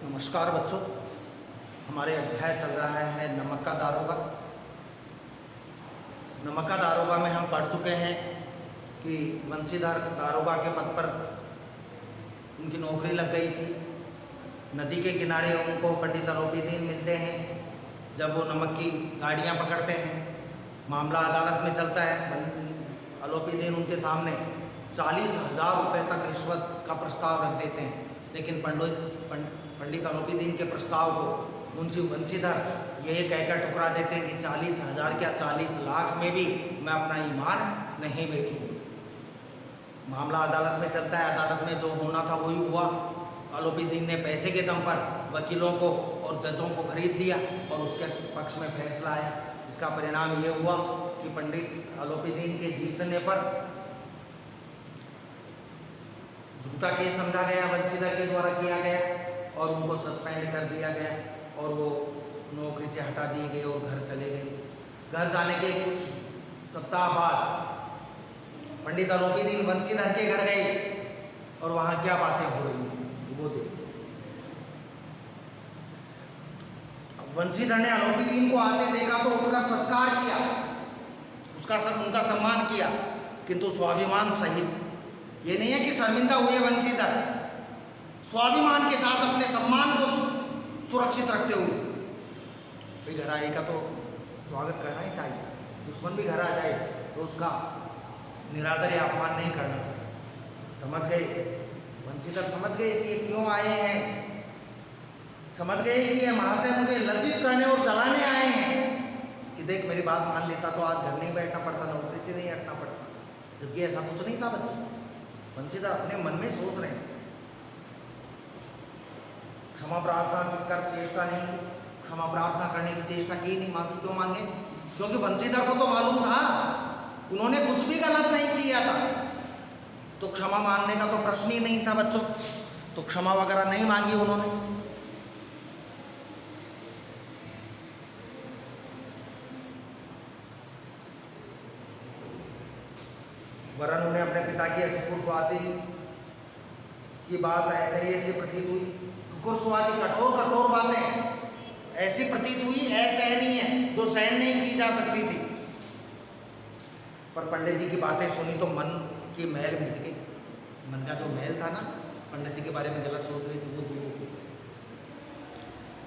नमस्कार बच्चों, हमारे अध्याय चल रहा है नमक का दारोगा। नमक का दारोगा में हम पढ़ चुके हैं कि बंशीधर दारोगा के पद पर उनकी नौकरी लग गई थी। नदी के किनारे उनको पंडित अलोपीदीन मिलते हैं। जब वो नमक की गाड़ियाँ पकड़ते हैं, मामला अदालत में चलता है। अलोपीदीन उनके सामने 40,000 रुपये तक रिश्वत का प्रस्ताव रख देते हैं, लेकिन पंडित अलोपीदीन के प्रस्ताव को मुंशी बंशीधर ये कहकर ठुकरा देते हैं कि 40,000 क्या 40 लाख में भी मैं अपना ईमान नहीं बेचूंगा। मामला अदालत में चलता है। अदालत में जो होना था वही हुआ। अलोपीदीन ने पैसे के दम पर वकीलों को और जजों को खरीद लिया और उसके पक्ष में फैसला आया। इसका परिणाम ये हुआ कि पंडित अलोपीदीन के जीतने पर झूठा केस समझा गया, बंशीधर के द्वारा किया गया और उनको सस्पेंड कर दिया गया और वो नौकरी से हटा दिए गए और घर चले गए। घर जाने के कुछ सप्ताह बाद पंडित अलोपीदीन बंशीधर के घर गए और वहाँ क्या बातें हो रही हैं वो देखो। बंशीधर ने अलोपीदीन को आते देखा तो उठकर सत्कार किया, उनका सम्मान किया, किंतु स्वाभिमान सहित। ये नहीं है कि शर्मिंदा हुए बंशीधर, स्वाभिमान के साथ अपने सम्मान को सुरक्षित रखते हुए। भाई घर आए का तो स्वागत करना ही चाहिए। दुश्मन भी घर आ जाए तो उसका निरादर या अपमान नहीं करना चाहिए। समझ गए बंशीधर, समझ गए कि ये क्यों आए हैं, समझ गए कि ये महाशय मुझे लज्जित करने और जलाने आए हैं। कि देख मेरी बात मान लेता तो आज घर नहीं बैठना पड़ता, नौकरी से नहीं हटना पड़ता, जबकि ऐसा कुछ नहीं था बच्चों। बंशीधर अपने मन में सोच रहे हैं। क्षमा प्रार्थना कर चेष्टा नहीं की, क्षमा प्रार्थना करने की चेष्टा की नहीं। माफी क्यों मांगे? क्योंकि बंशीधर को तो मालूम था उन्होंने कुछ भी गलत नहीं किया था, तो क्षमा मांगने का तो प्रश्न ही नहीं था बच्चों। तो क्षमा वगैरह नहीं मांगी उन्होंने। वरन उन्हें अपने पिता की ठुकुर स्वाति की बात ऐसे प्रतीत हुई। ठुकुर स्वाति कठोर बातें ऐसी प्रतीत हुई, असहनीय है, जो सहन नहीं की जा सकती थी। पर पंडित जी की बातें सुनी तो मन की मैल मिट गई। मन का जो मैल था ना, पंडित जी के बारे में गलत सोच रही थी, वो दूर हो गया।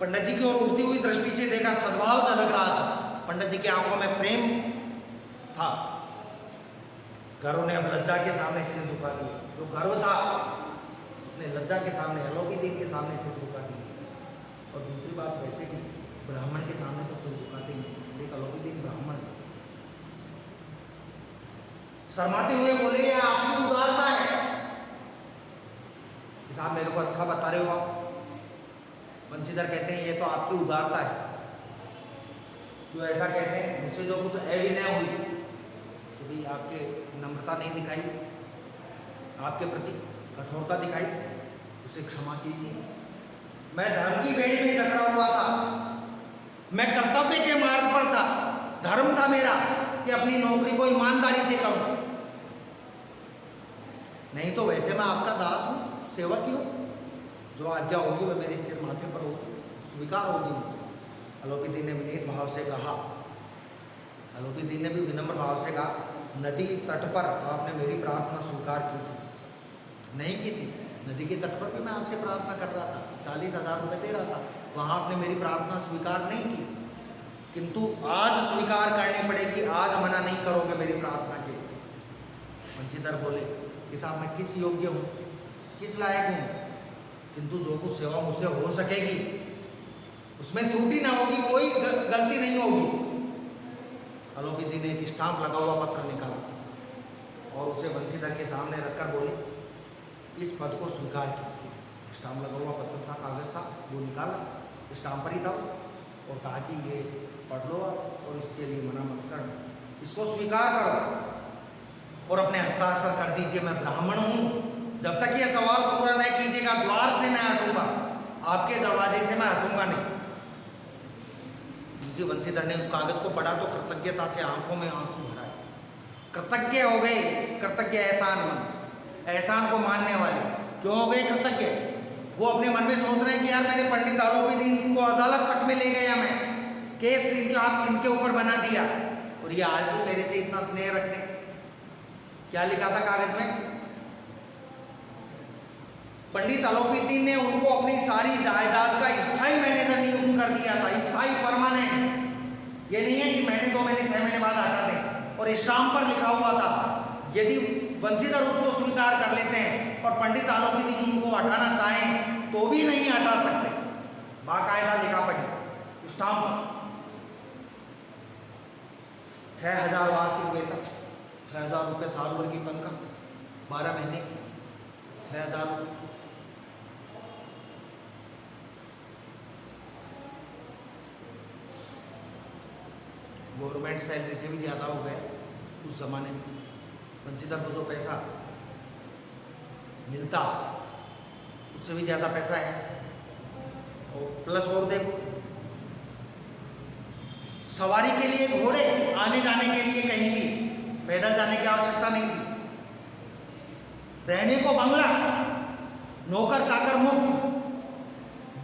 पंडित जी की ओर उड़ती हुई दृष्टि से देखा, सद्भाव झलक रहा था। पंडित जी की आंखों में प्रेम था। घरों ने अब लज्जा के सामने सिर झुका दिया। जो गर्व था उसने लज्जा के सामने, अलोपीदीन के सामने सिर झुका दिया। और दूसरी बात वैसे कि ब्राह्मण के सामने तो सिर झुकाते ही नहीं, लेकिन अलोपीदीन ब्राह्मण थे। शर्माते हुए बोले, ये आपकी उदारता है कि साहब मेरे को अच्छा बता रहे हो आप। बंशीधर कहते हैं ये तो आपकी उदारता है, जो ऐसा कहते हैं मुझसे जो कुछ अविनय हुई, तो भी आपके नम्रता नहीं दिखाई, आपके प्रति कठोरता दिखाई, उसे क्षमा कीजिए। मैं धर्म की बेड़ी में जकड़ा हुआ था, मैं कर्तव्य के मार्ग पर था। धर्म था मेरा कि अपनी नौकरी को ईमानदारी से करूं, नहीं तो वैसे मैं आपका दास हूं, सेवक ही हूं। जो आज्ञा होगी वह मेरे सिर माथे पर होगी, स्वीकार होगी मुझे। अलोपीदीन ने विनीत भाव से कहा, अलोपीदीन ने भी विनम्र भाव से कहा, नदी तट पर आपने मेरी प्रार्थना स्वीकार की थी? नहीं की थी। नदी के तट पर भी मैं आपसे प्रार्थना कर रहा था, 40,000 रुपये दे रहा था, वहाँ आपने मेरी प्रार्थना स्वीकार नहीं की, किंतु आज स्वीकार करनी पड़ेगी। आज मना नहीं करोगे मेरी प्रार्थना के लिए। बंशीधर बोले कि साहब मैं किस योग्य हूँ, किस लायक हूँ, किंतु जो कुछ सेवा मुझसे हो सकेगी उसमें त्रुटि ना होगी, कोई गलती नहीं होगी। अलोपीदीन ने एक स्टाम्प लगा हुआ पत्र निकाला और उसे बंशीधर के सामने रखकर बोले, इस पद को स्वीकार कीजिए। स्टाम्प लगा हुआ पत्र था, कागज था, वो निकाला, स्टाम्प पर ही था और कहा कि ये पढ़ लो और इसके लिए मना मत करना, इसको स्वीकार करो और अपने हस्ताक्षर कर दीजिए। मैं ब्राह्मण हूँ, जब तक ये सवाल पूरा नहीं कीजिएगा द्वार से मैं हटूंगा, आपके दरवाजे से मैं हटूंगा नहीं। मुंशी बंशीधर ने उस कागज को पढ़ा तो कृतज्ञता से आंखों में आंसू भराए। कृतज्ञ हो गए, कृतज्ञ एहसानमंद, एहसान को मानने वाले। क्यों हो गए कृतज्ञ? वो अपने मन में सोच रहे हैं कि यार मेरे पंडित आरोपी दीन को अदालत तक में ले गया, मैं केस आप इनके ऊपर बना दिया, और ये आज भी मेरे से इतना स्नेह रखते हैं। क्या लिखा था कागज में? पंडित आलोपीदीन ने उनको अपनी सारी जायदाद का स्थायी मैनेजर नियुक्त कर दिया था, स्थायी परमानेंट। ये नहीं है कि महीने 2 महीने 6 महीने बाद हटा दें, और स्टाम्प पर लिखा हुआ था। यदि वंशीधर उसको स्वीकार कर लेते हैं और पंडित आलोपीदीन उनको हटाना चाहें तो भी नहीं हटा सकते, बाकायदा लिखा पड़ी स्टाम्प पर। 6,000 वार्षिक वेतन, 6,000 रुपये साल भर की तनख्वाह, 12 महीने की 6,000 रुपये। गवर्नमेंट सैलरी से भी ज़्यादा हो गए उस ज़माने में। वंशीधर को जो पैसा मिलता उससे भी ज़्यादा पैसा है। और प्लस और देखो, सवारी के लिए घोड़े, आने जाने के लिए कहीं भी पैदल जाने की आवश्यकता नहीं थी, रहने को बंगला, नौकर चाकर मुक्त।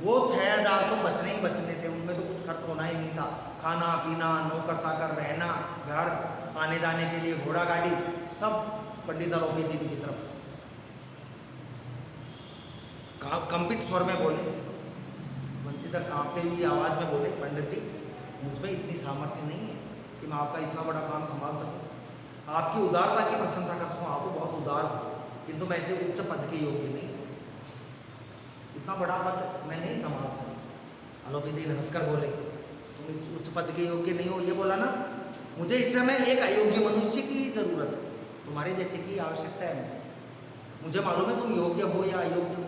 वो 6,000 तो बचने ही बचने थे, उनमें तो कुछ खर्च होना ही नहीं था। खाना पीना, नौकर चाकर रहना, घर, आने जाने के लिए घोड़ा गाड़ी, सब पंडित आलोपीदीन की तरफ से। कंपित स्वर में बोले, वंशीधर कांपते हुई आवाज में बोले, पंडित जी मुझ में इतनी सामर्थ्य नहीं है कि मैं आपका इतना बड़ा काम संभाल सकूं। आपकी उदारता की प्रशंसा कर सकूं, आप तो बहुत उदार हो, किंतु मैं ऐसे उच्च पद के योग्य नहीं, इतना बड़ा पद मैं नहीं संभाल सकता। आलोपीदीन हंसकर बोले, तुम उच्च पद के योग्य नहीं हो, ये बोला ना, मुझे इस समय एक अयोग्य मनुष्य की जरूरत है, तुम्हारे जैसे की आवश्यकता है। मुझे मालूम है तुम योग्य हो या अयोग्य हो।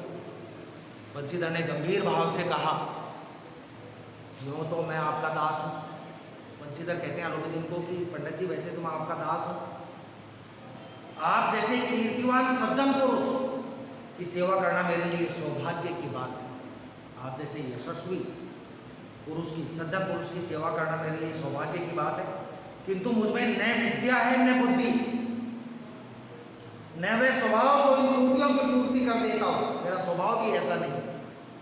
वंशीधर ने गंभीर भाव से कहा, यूँ तो मैं आपका दास हूँ। वंशीधर कहते हैं आलोपीदीन को कि पंडित जी वैसे तुम आपका दास हो, आप जैसे कीर्तिवान सज्जन पुरुष की सेवा करना मेरे लिए सौभाग्य की बात है। आप जैसे यशस्वी पुरुष की, सज्जन पुरुष की सेवा करना मेरे लिए सौभाग्य की बात है, किंतु मुझमें न विद्या है न बुद्धि, न वे स्वभाव जो इन त्रुटियों की पूर्ति कर देता हूँ। मेरा स्वभाव भी ऐसा नहीं,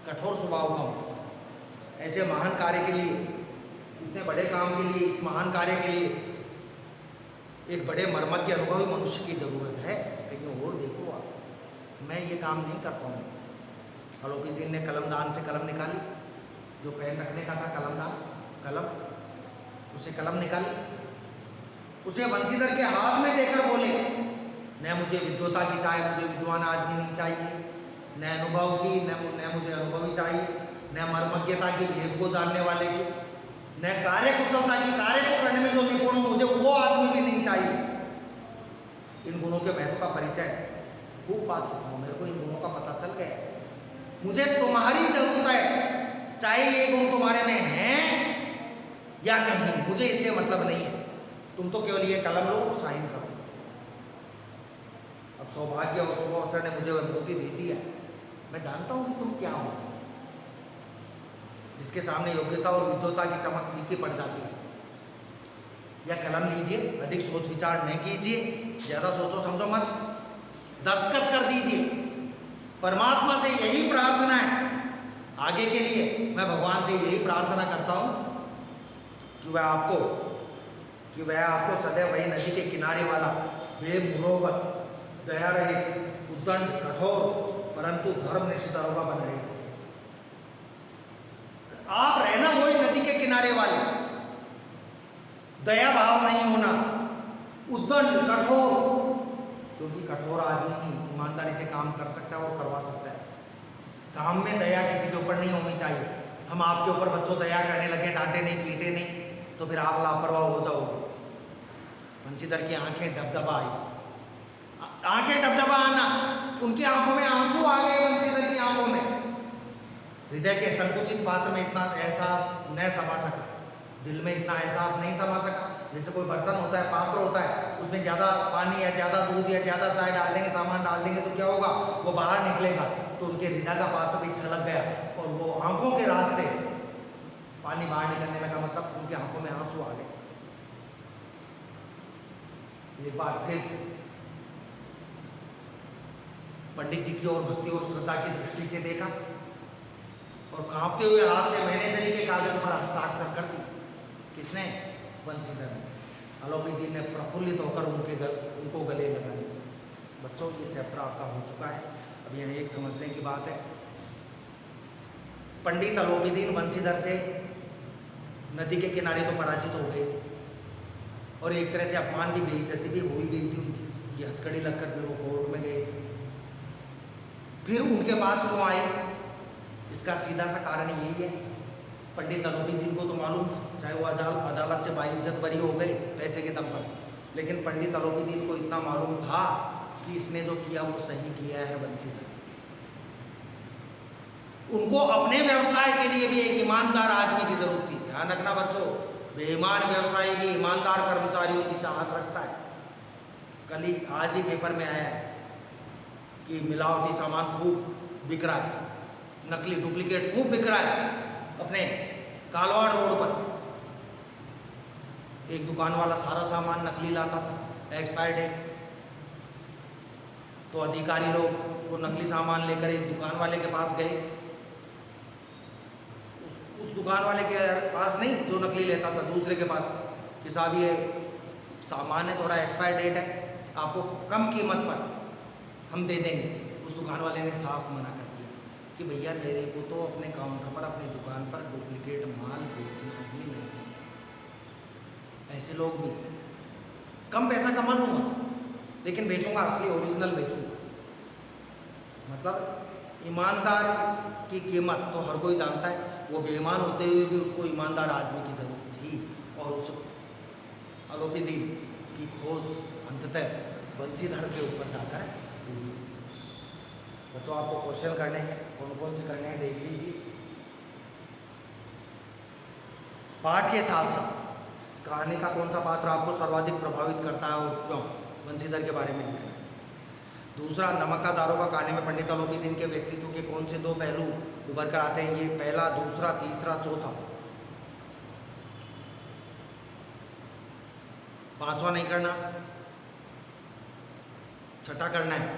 कठोर स्वभाव का हूँ। ऐसे महान कार्य के लिए, इतने बड़े काम के लिए, इस महान कार्य के लिए एक बड़े मर्मज्ञ अनुभवी मनुष्य की जरूरत है। कहीं और देखो आप, मैं ये काम नहीं कर पाऊंगा। आलोपीदीन ने कलमदान से कलम निकाली, जो पेन रखने का था कलमदान, कलम, उसे कलम निकाली, उसे वंशीधर के हाथ में देकर बोले, न मुझे विद्वता की चाहे, मुझे विद्वान आदमी नहीं चाहिए, न अनुभव की, न मुझे अनुभवी चाहिए, न मर्मज्ञता की, भेद को जानने वाले की, न कार्य कुशलता की, कार्य को करने में जो निपुण हो, मुझे वो आदमी भी नहीं चाहिए। इन गुणों के महत्व का परिचय खूब पा चुका हूँ, मेरे को इन गुणों का पता चल गया है। मुझे तुम्हारी जरूरत है, चाहे ये गुण तुम्हारे में हैं या नहीं, मुझे इससे मतलब नहीं है। तुम तो केवल ये कलम लो और साइन करो। अब सौभाग्य और शुभ अवसर ने मुझे अनुभूति दे दी है, मैं जानता हूँ कि तुम क्या हो, जिसके सामने योग्यता और विद्वता की चमक फीकी पड़ जाती है। यह कलम लीजिए, अधिक सोच विचार नहीं कीजिए, ज़्यादा सोचो समझो मत, दस्तखत कर दीजिए। परमात्मा से यही प्रार्थना है आगे के लिए, मैं भगवान से यही प्रार्थना करता हूँ कि वह आपको सदैव वही नदी के किनारे वाला बेमुरोवत, दया रहित, उद्दंड, कठोर परंतु धर्मनिष्ठ दरोगा बनाए। आप रहना वही नदी के किनारे वाले, दया भाव नहीं होना, उद्दंड, कठोर, क्योंकि कठोर आदमी ही ईमानदारी से काम कर सकता है और करवा सकता है। काम में दया किसी के ऊपर नहीं होनी चाहिए। हम आपके ऊपर बच्चों दया करने लगे, डांटे नहीं, पीटे नहीं, तो फिर आप लापरवाह हो जाओगे। वंशीधर की आंखें डबडबा आई, आंखें डबडबा आना, उनकी आंखों में आंसू आ गए। वंशीधर की आंखों में हृदय के संकुचित पात्र में इतना एहसास न समा सका, दिल में इतना एहसास नहीं समा सका। जैसे कोई बर्तन होता है, पात्र होता है, उसमें ज़्यादा पानी या ज़्यादा दूध या ज़्यादा चाय डाल देंगे, सामान डाल देंगे तो क्या होगा, वो बाहर निकलेगा। तो उनके हृदय का पात्र भी छलक गया और वो आंखों के रास्ते पानी बाहर निकलने लगा, मतलब उनकी आंखों में आंसू आ गए। एक बार फिर पंडित जी की ओर भक्ति और श्रद्धा की दृष्टि से देखा, और कांपते हुए हाथ से मैनेजरी के कागज पर हस्ताक्षर कर दी। किसने? बंसीधर ने। आलोपी दीन ने प्रफुल्लित होकर उनको गले लगा लिया। बच्चों, ये चैप्टर आपका हो चुका है। अब यहाँ एक समझने की बात है, पंडित आलोपी दीन बंसीधर से नदी के किनारे तो पराजित हो गए थे और एक तरह से अपमान भी, बेइज्जती भी हो ही गई थी उनकी। ये हथकड़ी लगकर फिर वो कोर्ट में गए थे। फिर उनके पास क्यों आए? इसका सीधा सा कारण यही है, पंडित आलोपी दीन को तो मालूम था, चाहे वो अदालत से बाइज्जत बरी हो गए पैसे के दम पर, लेकिन पंडित आलोपी दीन को इतना मालूम था कि इसने जो किया वो सही किया है बंसीधर। उनको अपने व्यवसाय के लिए भी एक ईमानदार आदमी की जरूरत थी। ध्यान रखना बच्चों, बेईमान व्यवसायी भी ईमानदार कर्मचारियों की चाहत रखता है। कल ही आज ही पेपर में आया है कि मिलावटी सामान खूब बिक रहा है, नकली डुप्लीकेट खूब बिक रहा है। अपने कालवाड़ रोड पर एक दुकान वाला सारा सामान नकली लाता था, एक्सपायर डेट। तो अधिकारी लोग वो नकली सामान लेकर एक दुकान वाले के पास गए। उस दुकान वाले के पास नहीं जो नकली लेता था, दूसरे के पास, कि साहब ये सामान है, थोड़ा एक्सपायर डेट है, आपको कम कीमत पर हम दे देंगे। उस दुकान वाले ने साफ मना कर दिया कि भैया मेरे को तो अपने काउंटर पर, अपनी दुकान पर डुप्लीकेट माल बेचना ही नहीं है। ऐसे लोग भी, कम पैसा कमा लूँगा लेकिन बेचूंगा, असली ओरिजिनल बेचूंगा। मतलब ईमानदार की कीमत तो हर कोई जानता है। वो बेईमान होते हुए भी उसको ईमानदार आदमी की ज़रूरत थी और उस आलोपी दीन की खोज अंततः बंसीधर के ऊपर जाकर पूरी। बच्चों, आपको क्वेश्चन करने हैं, कौन कौन से करने हैं देख लीजिए। पाठ के साथ साथ कहानी का कौन सा पात्र आपको सर्वाधिक प्रभावित करता है और क्यों, बंसीधर के बारे में लिखना है। दूसरा, नमक का दारोगा कहानी में पंडित आलोपी दीन के व्यक्तित्व के कौन से दो पहलू उभर कर आते हैं? ये पहला, दूसरा, तीसरा, चौथा। पांचवा नहीं करना, छठा करना है।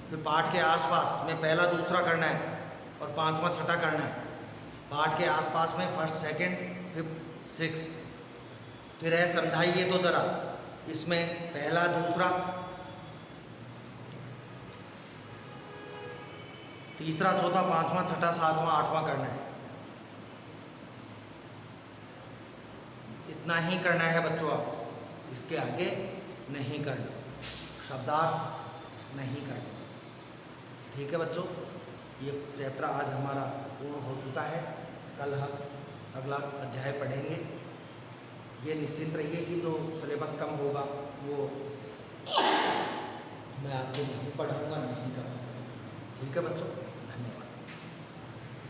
फिर पाठ के आसपास में पहला दूसरा करना है और पांचवा छठा करना है। पाठ के आसपास में फर्स्ट, सेकंड, फिफ्थ, सिक्स। फिर है समझाइए तो ज़रा, इसमें पहला, दूसरा, तीसरा, चौथा, पांचवा, छठा, सातवां, आठवां करना है। इतना ही करना है बच्चों, आप इसके आगे नहीं करना, शब्दार्थ नहीं करना। ठीक है बच्चों, ये चैप्टर आज हमारा पूर्ण हो चुका है। कल हम अगला अध्याय पढ़ेंगे। ये निश्चिंत रहिए कि जो सिलेबस कम होगा वो मैं आपको नहीं पढ़ाऊँगा, नहीं कराऊँगा। ठीक है बच्चों, धन्यवाद।